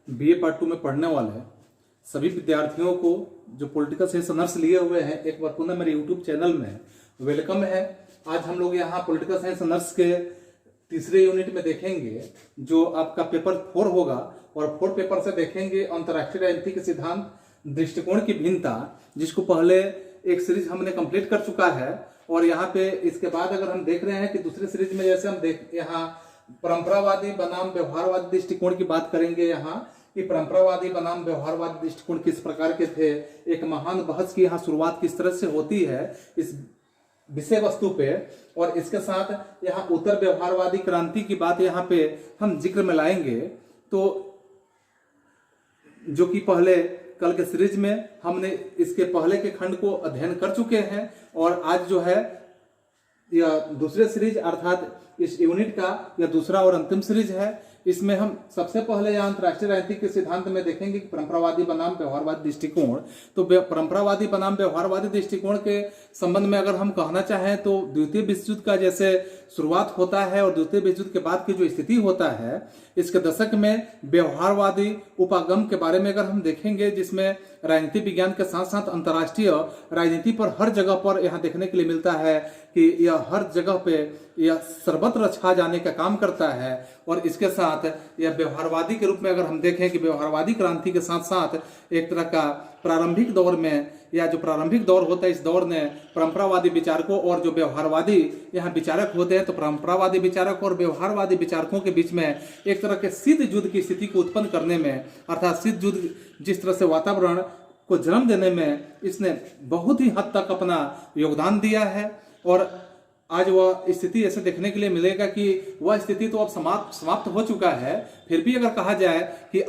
BA part 2 में पढ़ने वाले सभी विद्यार्थियों को जो पॉलिटिकल साइंस ऑनर्स लिए हुए हैं एक बार पुनः मेरे यूट्यूब चैनल में वेलकम है। आज हम लोग यहाँ पॉलिटिकल साइंस ऑनर्स के तीसरे यूनिट में देखेंगे जो आपका पेपर 4 होगा और 4 पेपर से देखेंगे अंतर्राष्ट्रीय राजनीति के सिद्धांत दृष्टिकोण की भिन्नता, जिसको पहले एक सीरीज हमने कंप्लीट कर चुका है। और यहाँ पे इसके बाद अगर हम देख रहे हैं कि दूसरी सीरीज में जैसे हम यहाँ परंपरावादी बनाम व्यवहारवादी दृष्टिकोण की बात करेंगे, यहाँ कि परंपरावादी बनाम व्यवहारवादी दृष्टिकोण किस प्रकार के थे, एक महान बहस की यहाँ शुरुआत किस तरह से होती है इस विषय वस्तु पे, और इसके साथ यहाँ उत्तर व्यवहारवादी क्रांति की बात यहाँ पे हम जिक्र में लाएंगे। तो जो कि पहले कल के सीरीज में हमने इसके पहले के खंड को अध्ययन कर चुके हैं, और आज जो है यह दूसरे सीरीज अर्थात इस यूनिट का यह दूसरा और अंतिम सीरीज है। इसमें हम सबसे पहले यहाँ अंतर्राष्ट्रीय राजनीति के सिद्धांत में देखेंगे कि परंपरावादी बनाम व्यवहारवादी दृष्टिकोण। तो परंपरावादी बनाम व्यवहारवादी दृष्टिकोण के संबंध में अगर हम कहना चाहें तो द्वितीय विश्व युद्ध का जैसे शुरुआत होता है और द्वितीय विश्व युद्ध के बाद की जो स्थिति होता है, इसके दशक में व्यवहारवादी उपागम के बारे में अगर हम देखेंगे, जिसमें राजनीति विज्ञान के साथ साथ अंतर्राष्ट्रीय राजनीति पर हर जगह पर यहाँ देखने के लिए मिलता है कि यह हर जगह पे यह सर्वत्र छा जाने का काम करता है। और इसके साथ यह व्यवहारवादी के रूप में अगर हम देखें कि व्यवहारवादी क्रांति के साथ साथ एक तरह का प्रारंभिक दौर में या जो प्रारंभिक दौर होता है, इस दौर ने परंपरावादी विचारकों और जो व्यवहारवादी यहाँ विचारक होते हैं, तो परंपरावादी विचारक और व्यवहारवादी विचारकों के बीच में एक तरह के शीत युद्ध की स्थिति को उत्पन्न करने में, अर्थात शीत युद्ध जिस तरह से वातावरण को जन्म देने में इसने बहुत ही हद तक अपना योगदान दिया है। और आज वह स्थिति ऐसे देखने के लिए मिलेगा कि वह स्थिति तो अब समाप्त हो चुका है। फिर भी अगर कहा जाए कि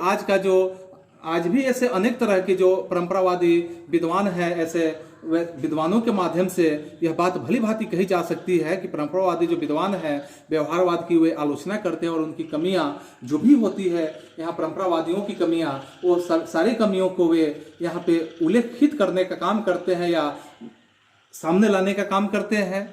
आज भी ऐसे अनेक तरह के जो परंपरावादी विद्वान हैं, ऐसे विद्वानों के माध्यम से यह बात भली भांति कही जा सकती है कि परंपरावादी जो विद्वान हैं व्यवहारवाद की वे आलोचना करते हैं और उनकी कमियां जो भी होती है, यहाँ परंपरावादियों की कमियां, वो सारी कमियों को वे यहाँ पे उल्लेखित करने का काम करते हैं या सामने लाने का काम करते हैं।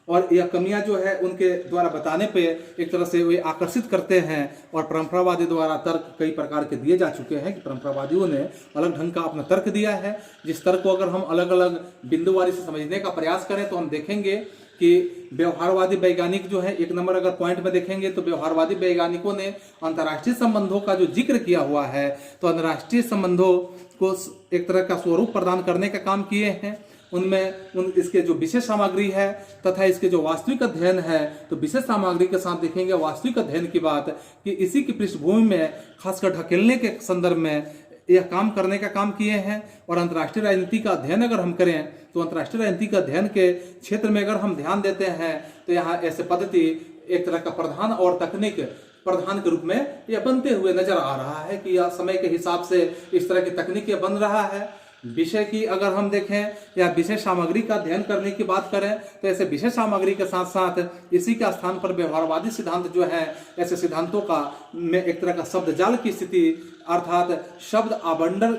और यह कमियां जो है उनके द्वारा बताने पे एक तरह से वे आकर्षित करते हैं। और परंपरावादी द्वारा तर्क कई प्रकार के दिए जा चुके हैं कि परंपरावादियों ने अलग ढंग का अपना तर्क दिया है, जिस तर्क को अगर हम अलग अलग बिंदुवारी से समझने का प्रयास करें तो हम देखेंगे कि व्यवहारवादी वैज्ञानिक जो है, एक नंबर अगर पॉइंट में देखेंगे तो व्यवहारवादी वैज्ञानिकों ने अंतर्राष्ट्रीय संबंधों का जो जिक्र किया हुआ है, तो अंतर्राष्ट्रीय संबंधों को एक तरह का स्वरूप प्रदान करने का काम किए हैं। उनमें इसके जो विशेष सामग्री है तथा इसके जो वास्तविक अध्ययन है, तो विशेष सामग्री के साथ देखेंगे वास्तविक अध्ययन की बात कि इसी की पृष्ठभूमि में खासकर ढकेलने के संदर्भ में यह काम करने का काम किए हैं। और अंतर्राष्ट्रीय राजनीति का अध्ययन अगर हम करें तो अंतर्राष्ट्रीय राजनीति का अध्ययन के क्षेत्र में अगर हम ध्यान देते हैं तो यहाँ ऐसे पद्धति एक तरह का प्रधान और तकनीक प्रधान के रूप में यह बनते हुए नजर आ रहा है कि यह समय के हिसाब से इस तरह की तकनीक बन रहा है। विषय की अगर हम देखें या विषय सामग्री का अध्ययन करने की बात करें तो ऐसे विषय सामग्री के साथ साथ इसी का स्थान पर व्यवहारवादी सिद्धांत जो है, ऐसे सिद्धांतों का में एक तरह का शब्द जाल की स्थिति अर्थात शब्द आबंडर,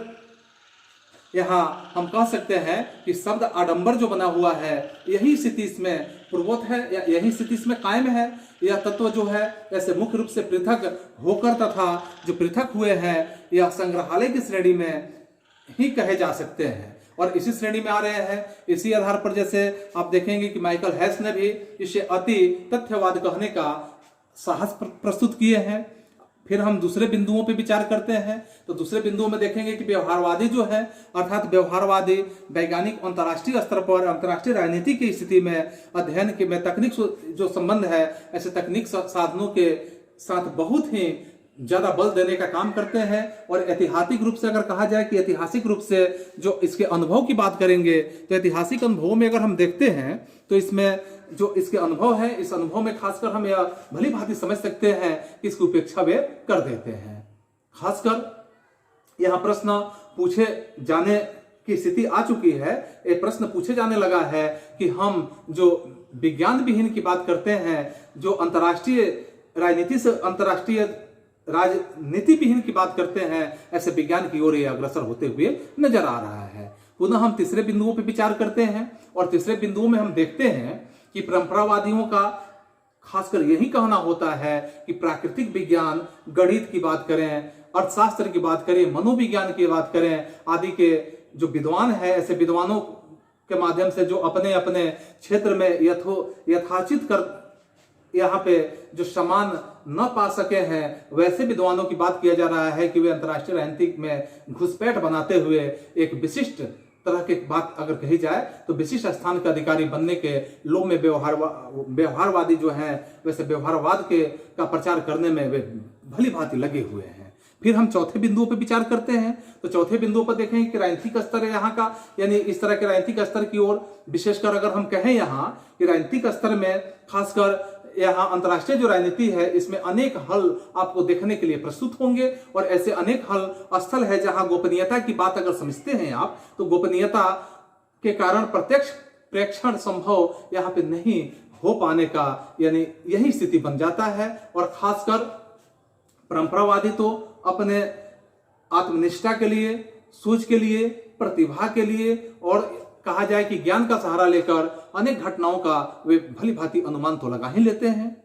यहाँ हम कह सकते हैं कि शब्द आडंबर जो बना हुआ है यही स्थिति इसमें पूर्वोत है या यही स्थिति इसमें कायम है। यह तत्व जो है ऐसे मुख्य रूप से पृथक होकर तथा जो पृथक हुए हैं यह संग्रहालय की श्रेणी में ही कहे जा सकते हैं और इसी श्रेणी में आ रहे हैं। इसी आधार पर जैसे आप देखेंगे कि माइकल हैस ने भी इसे अति तथ्यवाद कहने का साहस प्रस्तुत किए हैं। फिर हम दूसरे बिंदुओं पे विचार करते हैं तो दूसरे बिंदुओं में देखेंगे कि व्यवहारवादी जो है अर्थात व्यवहारवादी वैज्ञानिक अंतर्राष्ट्रीय स्तर पर अंतर्राष्ट्रीय राजनीति की स्थिति में अध्ययन के में तकनीक जो संबंध है, ऐसे तकनीक साधनों के साथ बहुत ही ज्यादा बल देने का काम करते हैं। और ऐतिहासिक रूप से अगर कहा जाए कि ऐतिहासिक रूप से जो इसके अनुभव की बात करेंगे तो ऐतिहासिक अनुभवों में अगर हम देखते हैं तो इसमें जो इसके अनुभव है, इस अनुभव में खासकर हम यह भली भांति समझ सकते हैं कि इसकी उपेक्षा वे कर देते हैं। खासकर यह प्रश्न पूछे जाने की स्थिति आ चुकी है, एक प्रश्न पूछे जाने लगा है कि हम जो विज्ञान विहीन की बात करते हैं, जो अंतर्राष्ट्रीय राजनीति से अंतर्राष्ट्रीय राजनीति विहीन की बात करते हैं, ऐसे विज्ञान की ओर अग्रसर होते हुए नजर आ रहा है। पुनः हम तीसरे बिंदुओं पर विचार करते हैं और तीसरे बिंदुओं में हम देखते हैं कि परंपरावादियों का खासकर यही कहना होता है कि प्राकृतिक विज्ञान, गणित की बात करें, अर्थशास्त्र की बात करें, मनोविज्ञान की बात करें, आदि के जो विद्वान है, ऐसे विद्वानों के माध्यम से जो अपने अपने क्षेत्र में यथाचित कर यहाँ पे जो सम्मान न पा सके हैं, वैसे विद्वानों की बात किया जा रहा है कि वे अंतर्राष्ट्रीय राजनीति में घुसपैठ बनाते हुए एक विशिष्ट तरह की बात अगर कही जाए तो विशिष्ट स्थान के अधिकारी बनने के लोभ में व्यवहारवादी जो हैं, वैसे व्यवहारवाद के का प्रचार करने में वे भली भांति लगे हुए हैं। फिर हम चौथे बिंदुओं पर विचार करते हैं, तो चौथे बिंदुओं पर देखेंगे कि राजनीतिक स्तर है यहाँ का, यानी इस तरह के राजनीतिक स्तर की ओर विशेषकर अगर हम कहें यहाँ कि राजनीतिक स्तर में खासकर यहाँ अंतर्राष्ट्रीय जो राजनीति है, इसमें अनेक हल आपको देखने के लिए प्रस्तुत होंगे और ऐसे अनेक हल स्थल है जहां गोपनीयता की बात अगर समझते हैं आप, तो गोपनीयता के कारण प्रत्यक्ष प्रेक्षण संभव यहाँ पे नहीं हो पाने का, यानी यही स्थिति बन जाता है। और खासकर परंपरावादी तो अपने आत्मनिष्ठा के लिए, सूझ के लिए, प्रतिभा के लिए और कहा जाए कि ज्ञान का सहारा लेकर अनेक घटनाओं का वे भली भांति अनुमान तो लगा ही लेते हैं।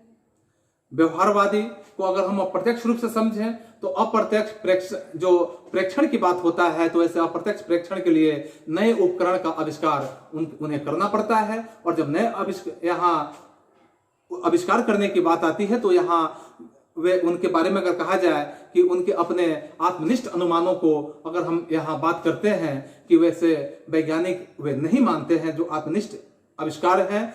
व्यवहारवादी को अगर हम अप्रत्यक्ष रूप से समझें तो अप्रत्यक्ष जो प्रेक्षण की बात होता है, तो ऐसे अप्रत्यक्ष प्रेक्षण के लिए नए उपकरण का आविष्कार उन्हें करना पड़ता है। और जब नए आविष्कार करने की बात आती है तो यहाँ वे उनके बारे में अगर कहा जाए कि उनके अपने आत्मनिष्ठ अनुमानों को अगर हम यहाँ बात करते हैं कि वैसे वैज्ञानिक वे नहीं मानते हैं, जो आत्मनिष्ठ आविष्कार है,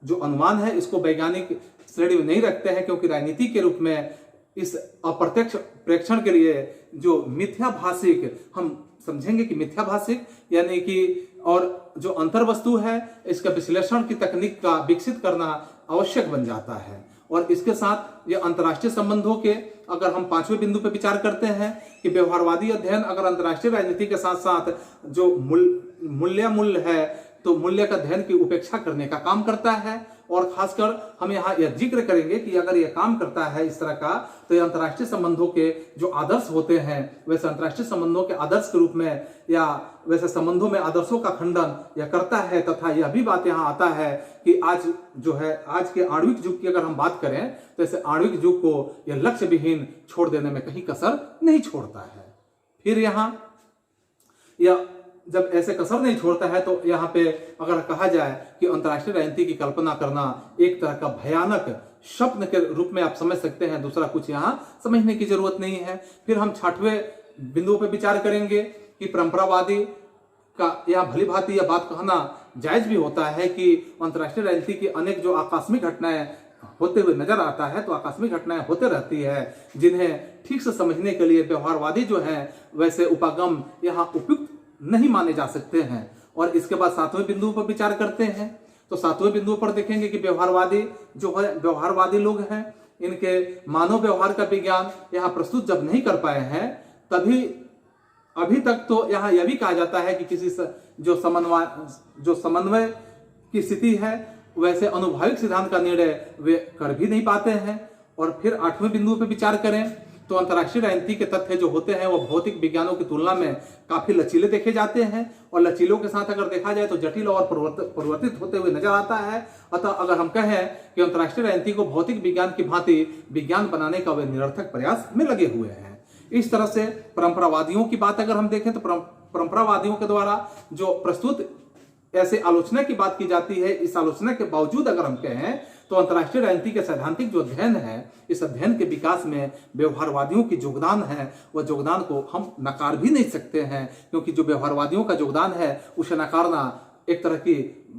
जो अनुमान है, इसको वैज्ञानिक श्रेणी में नहीं रखते हैं, क्योंकि राजनीति के रूप में इस अप्रत्यक्ष प्रेक्षण के लिए जो मिथ्याभाषिक, हम समझेंगे कि मिथ्याभाषिक यानी कि और जो अंतर्वस्तु है, इसका विश्लेषण की तकनीक का विकसित करना आवश्यक बन जाता है। और इसके साथ ये अंतर्राष्ट्रीय संबंधों के अगर हम पांचवें बिंदु पर विचार करते हैं कि व्यवहारवादी अध्ययन अगर अंतर्राष्ट्रीय राजनीति के साथ साथ जो मूल्य है, तो मूल्य का अध्ययन की उपेक्षा करने का काम करता है। और खासकर हम यहाँ यह जिक्र करेंगे कि अगर यह काम करता है इस तरह का, तो यह अंतर्राष्ट्रीय संबंधों के जो आदर्श होते हैं, वैसे अंतर्राष्ट्रीय संबंधों के आदर्श के रूप में या वैसे संबंधों में आदर्शों का खंडन यह करता है। तथा यह भी बात यहाँ आता है कि आज जो है, आज के आणविक युग की अगर हम बात करें तो ऐसे आणविक युग को यह लक्ष्य विहीन छोड़ देने में कहीं कसर नहीं छोड़ता है। फिर यहाँ यह जब ऐसे कसर नहीं छोड़ता है तो यहाँ पे अगर कहा जाए कि अंतर्राष्ट्रीय राजनीति की कल्पना करना एक तरह का भयानक स्वप्न के रूप में आप समझ सकते हैं, दूसरा कुछ यहाँ समझने की जरूरत नहीं है। फिर हम छठवें बिंदु पे विचार करेंगे कि परंपरावादी का यह भली भांति यह बात कहना जायज भी होता है कि अंतर्राष्ट्रीय राजनीति की अनेक जो आकस्मिक घटनाएं होते हुए नजर आता है, तो आकस्मिक घटनाएं होते रहती है, जिन्हें ठीक से समझने के लिए व्यवहारवादी जो है वैसे उपागम यहाँ उपयुक्त नहीं माने जा सकते हैं। और इसके बाद सातवें बिंदु पर विचार करते हैं, तो सातवें बिंदु पर देखेंगे कि व्यवहारवादी जो है, व्यवहारवादी लोग हैं, इनके मानव व्यवहार का विज्ञान यहाँ प्रस्तुत जब नहीं कर पाए हैं, तभी अभी तक तो यहाँ यह भी कहा जाता है कि किसी जो समन्वय की स्थिति है, वैसे अनुभाविक सिद्धांत का निर्णय वे कर भी नहीं पाते हैं। और फिर आठवें बिंदु पर विचार करें तो अंतर्राष्ट्रीय राजनीति के तथ्य जो होते हैं वो भौतिक विज्ञानों की तुलना में काफी लचीले देखे जाते हैं, और लचीलों के साथ अगर देखा जाए तो जटिल और परिवर्तित होते हुए नजर आता है। अतः अगर हम कहें कि अंतर्राष्ट्रीय राजनीति को भौतिक विज्ञान की भांति विज्ञान बनाने का वे निरर्थक प्रयास में लगे हुए हैं। इस तरह से परंपरावादियों की बात अगर हम देखें तो परंपरावादियों के द्वारा जो प्रस्तुत ऐसे आलोचना की बात की जाती है, इस आलोचना के बावजूद अगर हम कहें तो अंतर्राष्ट्रीय राजनीति के सैद्धांतिक जो अध्ययन है, इस अध्ययन के विकास में व्यवहारवादियों की योगदान है, वह योगदान को हम नकार भी नहीं सकते हैं, क्योंकि जो व्यवहारवादियों का योगदान है उसे नकारना एक तरह की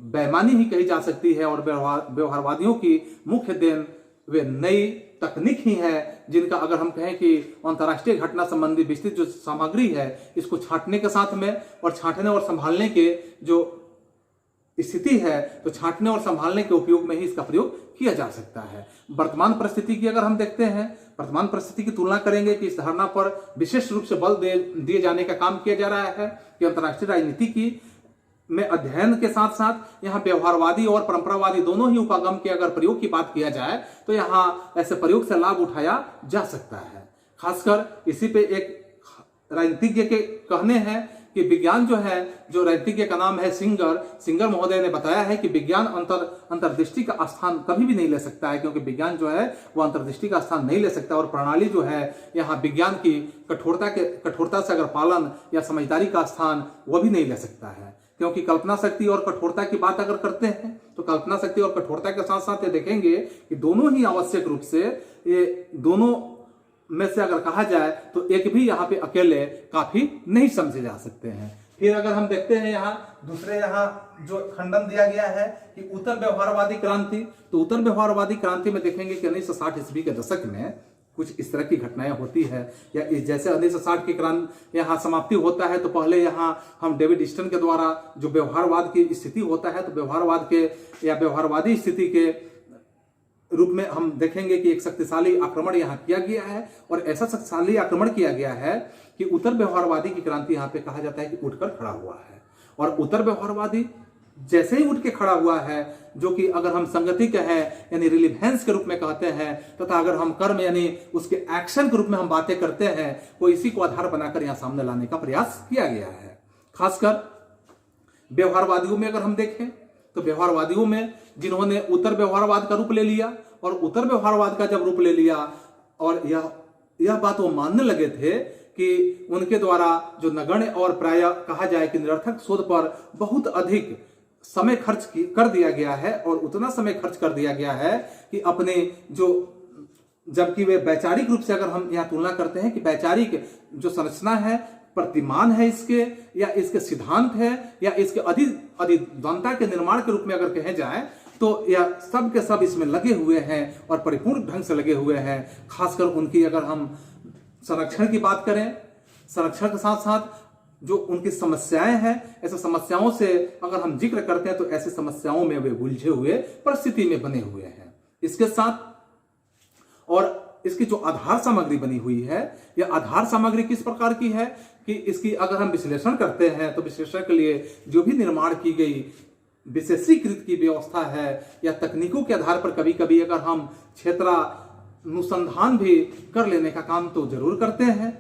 बेईमानी ही कही जा सकती है। और व्यवहारवादियों की मुख्य देन वे नई तकनीक ही है, जिनका अगर हम कहें कि अंतर्राष्ट्रीय घटना संबंधी विस्तृत जो सामग्री है, इसको छांटने के साथ में और छांटने और संभालने के जो स्थिति है, तो छांटने और संभालने के उपयोग में ही इसका प्रयोग किया जा सकता है। वर्तमान परिस्थिति की अगर हम देखते हैं, वर्तमान परिस्थिति की तुलना करेंगे कि इस धारणा पर विशेष रूप से बल दिए जाने का काम किया जा रहा है कि अंतर्राष्ट्रीय राजनीति की में अध्ययन के साथ साथ यहाँ व्यवहारवादी और परंपरावादी दोनों ही उपागम के अगर प्रयोग की बात किया जाए तो यहाँ ऐसे प्रयोग से लाभ उठाया जा सकता है। खासकर इसी पे एक राजनीतिज्ञ के कहने हैं कि विज्ञान जो है, जो राजनीतिज्ञ का नाम है सिंगर महोदय ने बताया है कि विज्ञान अंतर्दृष्टि का स्थान कभी भी नहीं ले सकता है, क्योंकि विज्ञान जो है वो अंतर्दृष्टि का स्थान नहीं ले सकता। और प्रणाली जो है यहाँ विज्ञान की कठोरता से अगर पालन या समझदारी का स्थान वो भी नहीं ले सकता है, क्योंकि कल्पना शक्ति और कठोरता की बात अगर करते हैं तो कल्पना शक्ति और कठोरता के साथ साथ ये देखेंगे कि दोनों ही आवश्यक रूप से, ये दोनों में से अगर कहा जाए तो एक भी यहाँ पे अकेले काफी नहीं समझे जा सकते हैं। फिर अगर हम देखते हैं यहाँ दूसरे यहाँ जो खंडन दिया गया है कि उत्तर व्यवहारवादी क्रांति, तो उत्तर व्यवहारवादी क्रांति में देखेंगे कि 1960 ईस्वी के दशक में कुछ इस तरह की घटनाएं होती है, या जैसे 1960 की क्रांति यहाँ समाप्ति होता है तो पहले यहाँ हम डेविड ईस्टन के द्वारा जो व्यवहारवाद की स्थिति होता है, तो व्यवहारवाद के या व्यवहारवादी स्थिति के रूप में हम देखेंगे कि एक शक्तिशाली आक्रमण यहाँ किया गया है, और ऐसा शक्तिशाली आक्रमण किया गया है कि उत्तर व्यवहारवादी की क्रांति यहाँ पे कहा जाता है कि उठकर खड़ा हुआ है। और उत्तर व्यवहारवादी जैसे ही उठ के खड़ा हुआ है, जो कि अगर हम संगति के हैं यानी रिलीवेंस के रूप में कहते हैं, तथा अगर हम कर्म यानी उसके एक्शन के रूप में हम बातें करते हैं, वो इसी को आधार बनाकर यहाँ सामने लाने का प्रयास किया गया है। खासकर व्यवहारवादियों में अगर हम देखें तो व्यवहारवादियों में जिन्होंने उत्तर व्यवहारवाद का रूप ले लिया, और उत्तर व्यवहारवाद का जब रूप ले लिया और यह बात वो मानने लगे थे कि उनके द्वारा जो नगण्य और प्राय कहा जाए कि निरर्थक शोध पर बहुत अधिक समय खर्च कर दिया गया है, और उतना समय खर्च कर दिया गया है कि अपने जो, जबकि वे वैचारिक रूप से अगर हम यहाँ तुलना करते हैं कि वैचारिक जो संरचना है, प्रतिमान है इसके, या इसके सिद्धांत है, या इसके अधिद्वंता के निर्माण के रूप में अगर कहे जाए, तो यह सब के सब इसमें लगे हुए हैं और परिपूर्ण ढंग से लगे हुए हैं। खासकर उनकी अगर हम संरक्षण की बात करें, संरक्षण के साथ साथ जो उनकी समस्याएं हैं, ऐसे समस्याओं से अगर हम जिक्र करते हैं तो ऐसी समस्याओं में वे उलझे हुए परिस्थिति में बने हुए हैं। इसके साथ और इसकी जो आधार सामग्री बनी हुई है, यह आधार सामग्री किस प्रकार की है कि इसकी अगर हम विश्लेषण करते हैं तो विश्लेषण के लिए जो भी निर्माण की गई विशेषीकृत की व्यवस्था है, या तकनीकों के आधार पर कभी कभी अगर हम क्षेत्रानुसंधान भी कर लेने का काम तो जरूर करते हैं।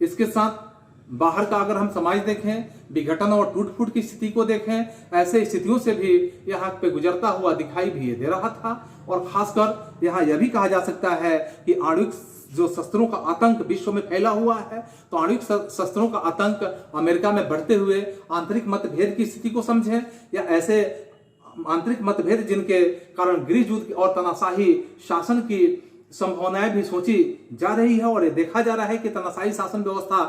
इसके साथ बाहर का अगर हम समाज देखें, विघटन और टूट फूट की स्थिति को देखें, ऐसे स्थितियों से भी यहाँ पे गुजरता हुआ दिखाई भी दे रहा था। और खासकर यहाँ यह भी कहा जा सकता है कि आणविक जो शस्त्रों का आतंक विश्व में फैला हुआ है, तो आणविक शस्त्रों का आतंक अमेरिका में बढ़ते हुए आंतरिक मतभेद की स्थिति को समझें, या ऐसे आंतरिक मतभेद जिनके कारण गृह युद्ध और तानाशाही शासन की संभावनाएं भी सोची जा रही है, और ये देखा जा रहा है कि तानाशाही शासन व्यवस्था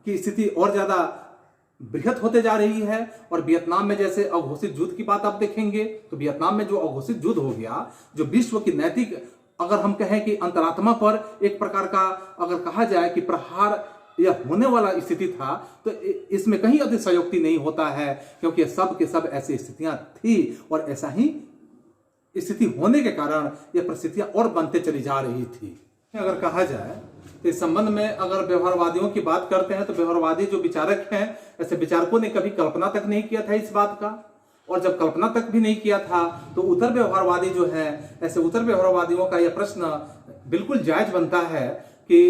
की स्थिति और ज्यादा बृहत होते जा रही है। और वियतनाम में जैसे अघोषित युद्ध की बात आप देखेंगे, तो वियतनाम में जो अघोषित युद्ध हो गया, जो विश्व की नैतिक अगर हम कहें कि अंतरात्मा पर एक प्रकार का अगर कहा जाए कि प्रहार यह होने वाला स्थिति था, तो इसमें कहीं अतिशयोक्ति नहीं होता है, क्योंकि सब के सब ऐसी स्थितियां थी, और ऐसा ही स्थिति होने के कारण यह परिस्थितियां और बनते चली जा रही थी। अगर कहा जाए तो इस संबंध में अगर व्यवहारवादियों की बात करते हैं, तो व्यवहारवादी जो विचारक हैं, ऐसे विचारकों ने कभी कल्पना तक नहीं किया था इस बात का, और जब कल्पना तक भी नहीं किया था तो उत्तर व्यवहारवादी जो है, ऐसे उत्तर व्यवहारवादियों का यह प्रश्न बिल्कुल जायज बनता है कि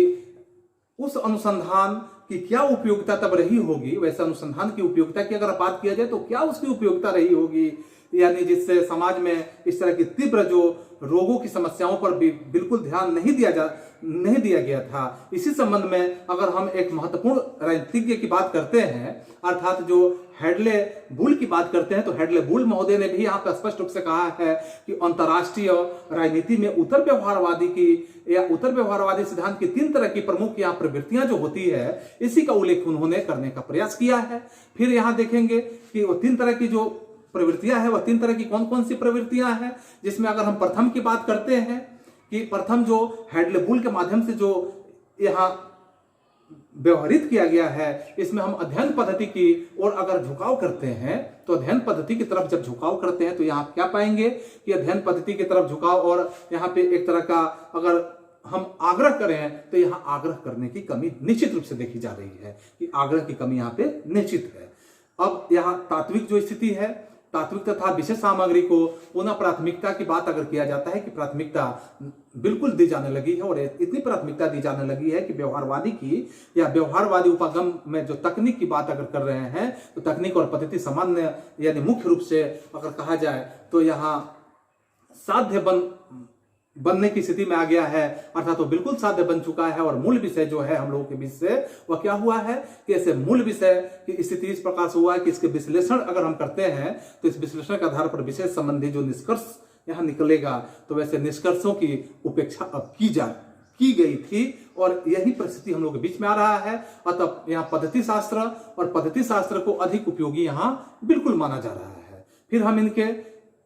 उस अनुसंधान की क्या उपयोगिता तब रही होगी, वैसे अनुसंधान की उपयोगिता की अगर बात किया जाए तो क्या उसकी उपयोगिता रही होगी, यानी जिससे समाज में इस तरह की तीव्र जो रोगों की समस्याओं पर भी बिल्कुल ध्यान नहीं दिया गया था। इसी संबंध में अगर हम एक महत्वपूर्ण राजनीतिज्ञ की बात करते हैं, अर्थात जो हेडले बुल की बात करते हैं, तो हेडले बुल महोदय ने भी यहाँ पर स्पष्ट रूप से कहा है कि अंतर्राष्ट्रीय राजनीति में उत्तर व्यवहारवादी की या उत्तर व्यवहारवादी सिद्धांत की 3 तरह की प्रमुख यहाँ प्रवृत्तियां जो होती है, इसी का उल्लेख उन्होंने करने का प्रयास किया है। फिर यहाँ देखेंगे कि वो 3 तरह की जो प्रवृत्तियां हैं, वह 3 तरह की कौन कौन सी प्रवृत्तियां हैं, जिसमें अगर हम प्रथम की बात करते हैं कि प्रथम जो हेडले बुल के माध्यम से जो यहाँ व्यवहारित किया गया है, इसमें हम अध्ययन पद्धति की ओर अगर झुकाव करते हैं, तो अध्ययन पद्धति की तरफ जब झुकाव करते हैं तो यहाँ क्या पाएंगे कि अध्ययन पद्धति की तरफ झुकाव, और यहाँ पे एक तरह का अगर हम आग्रह करें तो यहाँ आग्रह करने की कमी निश्चित रूप से देखी जा रही है कि आग्रह की कमी यहाँ पे निश्चित है। अब यहाँ तात्विक जो स्थिति है, तात्विक तथा विशेष सामग्री को पुनः प्राथमिकता की बात अगर किया जाता है कि प्राथमिकता बिल्कुल दी जाने लगी है, और इतनी प्राथमिकता दी जाने लगी है कि व्यवहारवादी की या व्यवहारवादी उपागम में जो तकनीक की बात अगर कर रहे हैं तो तकनीक और पद्धति सामान्य यानी मुख्य रूप से अगर कहा जाए तो यहाँ साध्य बनने की स्थिति में आ गया है, अर्थात वो बिल्कुल साध्य बन चुका है। और मूल विषय जो है हम लोगों के बीच से वह क्या हुआ है कि ऐसे मूल विषय की स्थिति इस प्रकार से हुआ है कि इसके विश्लेषण अगर हम करते हैं तो इस विश्लेषण के आधार पर विषय संबंधी जो निष्कर्ष यहाँ निकलेगा तो वैसे निष्कर्षों की उपेक्षा अब की गई थी, और यही परिस्थिति हम लोग के बीच में आ रहा है। अतः यहाँ पद्धति शास्त्र और पद्धति शास्त्र को अधिक उपयोगी यहाँ बिल्कुल माना जा रहा है। फिर हम इनके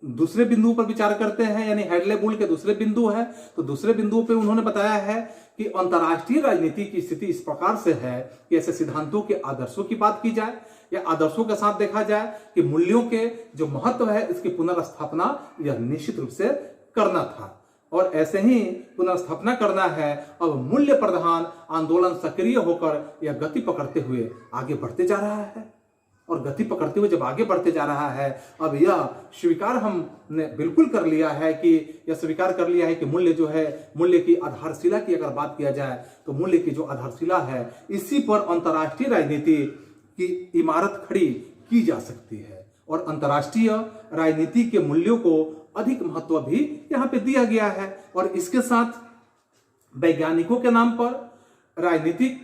दूसरे बिंदु पर विचार करते हैं, यानी हेडले बुल के दूसरे बिंदु है। तो दूसरे बिंदु पे उन्होंने बताया है कि अंतर्राष्ट्रीय राजनीति की स्थिति इस प्रकार से है कि ऐसे सिद्धांतों के आदर्शों की बात की जाए या आदर्शों के साथ देखा जाए कि मूल्यों के जो महत्व है इसकी पुनर्स्थापना यह निश्चित रूप से करना था, और ऐसे ही पुनर्स्थापना करना है। अब मूल्य प्रधान आंदोलन सक्रिय होकर यह गति पकड़ते हुए आगे बढ़ते जा रहा है, और गति पकड़ते हुए जब आगे बढ़ते जा रहा है अब यह स्वीकार हमने बिल्कुल कर लिया है कि यह स्वीकार कर लिया है कि मूल्य जो है, मूल्य की आधारशिला की अगर बात किया जाए तो मूल्य की जो आधारशिला है इसी पर अंतर्राष्ट्रीय राजनीति की इमारत खड़ी की जा सकती है, और अंतर्राष्ट्रीय राजनीति के मूल्यों को अधिक महत्व भी यहाँ पे दिया गया है। और इसके साथ वैज्ञानिकों के नाम पर राजनीतिक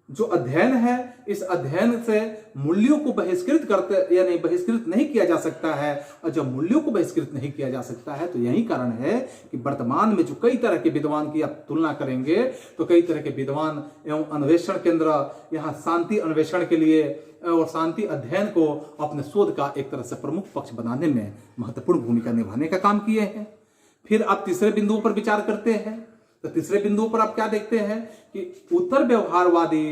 जो अध्ययन है इस अध्ययन से मूल्यों को बहिष्कृत करते यानी बहिष्कृत नहीं किया जा सकता है, और जब मूल्यों को बहिष्कृत नहीं किया जा सकता है तो यही कारण है कि वर्तमान में जो कई तरह के विद्वान की आप तुलना करेंगे तो कई तरह के विद्वान एवं अन्वेषण केंद्र यहाँ शांति अन्वेषण के लिए और शांति अध्ययन को अपने शोध का एक तरह से प्रमुख पक्ष बनाने में महत्वपूर्ण भूमिका निभाने का काम किए हैं। फिर आप तीसरे बिंदु पर विचार करते हैं तो तीसरे बिंदु पर आप क्या देखते हैं कि उत्तर व्यवहारवादी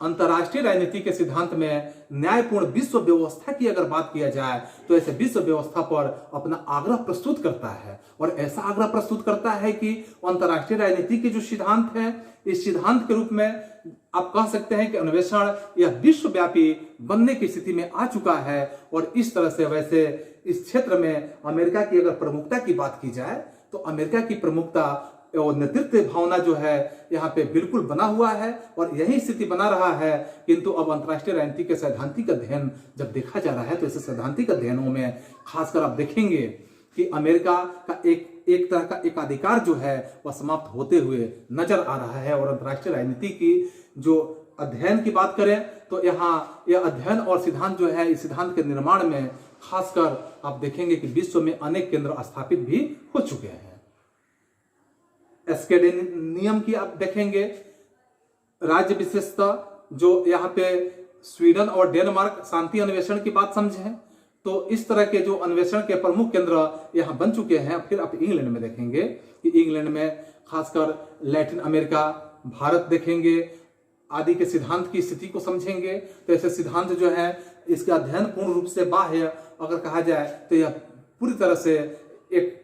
अंतर्राष्ट्रीय राजनीति के सिद्धांत में न्यायपूर्ण विश्व व्यवस्था की अगर बात किया जाए तो ऐसे विश्व व्यवस्था पर अपना आग्रह प्रस्तुत करता है, और ऐसा आग्रह प्रस्तुत करता है कि अंतर्राष्ट्रीय राजनीति के जो सिद्धांत है इस सिद्धांत के रूप में आप कह सकते हैं कि अन्वेषण यह विश्वव्यापी बनने की स्थिति में आ चुका है। और इस तरह से वैसे इस क्षेत्र में अमेरिका की अगर प्रमुखता की बात की जाए तो अमेरिका की प्रमुखता और नेतृत्व भावना जो है यहाँ पे बिल्कुल बना हुआ है, और यही स्थिति बना रहा है। किंतु अब अंतर्राष्ट्रीय राजनीति के सैद्धांतिक अध्ययन जब देखा जा रहा है तो ऐसे सैद्धांतिक अध्ययनों में खासकर आप देखेंगे कि अमेरिका का एक तरह का एकाधिकार जो है वह समाप्त होते हुए नजर आ रहा है। और अंतर्राष्ट्रीय राजनीति की जो अध्ययन की बात करें तो यहाँ यह अध्ययन और सिद्धांत जो है इस सिद्धांत के निर्माण में खासकर आप देखेंगे कि विश्व में अनेक केंद्र स्थापित भी हो चुके हैं। एस्केडेनियम की आप देखेंगे राज्य विशेषता जो यहाँ पे स्वीडन और डेनमार्क शांति अन्वेषण की बात समझे तो इस तरह के जो अन्वेषण के प्रमुख केंद्र यहाँ बन चुके हैं। फिर आप इंग्लैंड में देखेंगे कि इंग्लैंड में खासकर लैटिन अमेरिका, भारत देखेंगे आदि के सिद्धांत की स्थिति को समझेंगे तो ऐसे सिद्धांत जो है इसका अध्ययन पूर्ण रूप से बाह्य अगर कहा जाए तो यह पूरी तरह से एक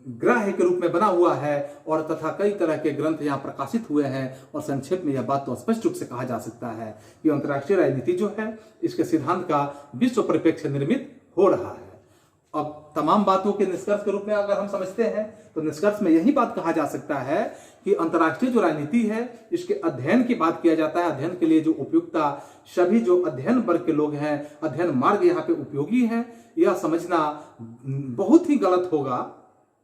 ग्राह्य के रूप में बना हुआ है, और तथा कई तरह के ग्रंथ यहाँ प्रकाशित हुए हैं। और संक्षेप में यह बात तो स्पष्ट रूप से कहा जा सकता है कि अंतर्राष्ट्रीय राजनीति जो है इसके सिद्धांत का विश्व परिप्रेक्ष्य निर्मित हो रहा है। अब तमाम बातों के निष्कर्ष के रूप में अगर हम समझते हैं तो निष्कर्ष में यही बात कहा जा सकता है कि अंतर्राष्ट्रीय जो राजनीति है इसके अध्ययन की बात किया जाता है। अध्ययन के लिए जो उपयुक्ता सभी जो अध्ययन वर्ग के लोग हैं, अध्ययन मार्ग यहाँ पे उपयोगी है, यह समझना बहुत ही गलत होगा।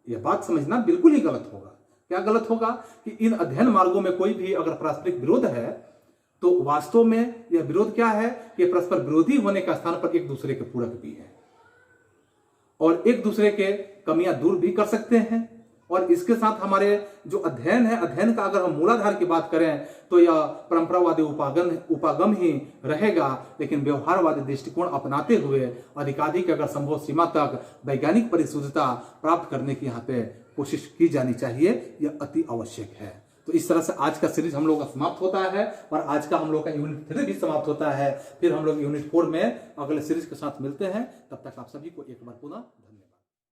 यह बात समझना बिल्कुल ही गलत होगा। क्या गलत होगा कि इन अध्ययन मार्गों में कोई भी अगर पारस्परिक विरोध है तो वास्तव में यह विरोध क्या है कि परस्पर विरोधी होने का स्थान पर एक दूसरे के पूरक भी है और एक दूसरे के कमियां दूर भी कर सकते हैं। और इसके साथ हमारे जो अध्ययन है, अध्ययन का अगर हम मूलाधार की बात करें तो यह परंपरावादी उपागम ही रहेगा, लेकिन व्यवहारवादी दृष्टिकोण अपनाते हुए अधिकाधिक अगर संभव सीमा तक वैज्ञानिक परिशुद्धता प्राप्त करने की यहाँ पे कोशिश की जानी चाहिए। यह अति आवश्यक है। तो इस तरह से आज का सीरीज हम लोग का समाप्त होता है और आज का हम लोग का यूनिट 3 भी समाप्त होता है। फिर हम लोग यूनिट 4 में अगले सीरीज के साथ मिलते हैं। तब तक आप सभी को एक बार पुनः धन्यवाद।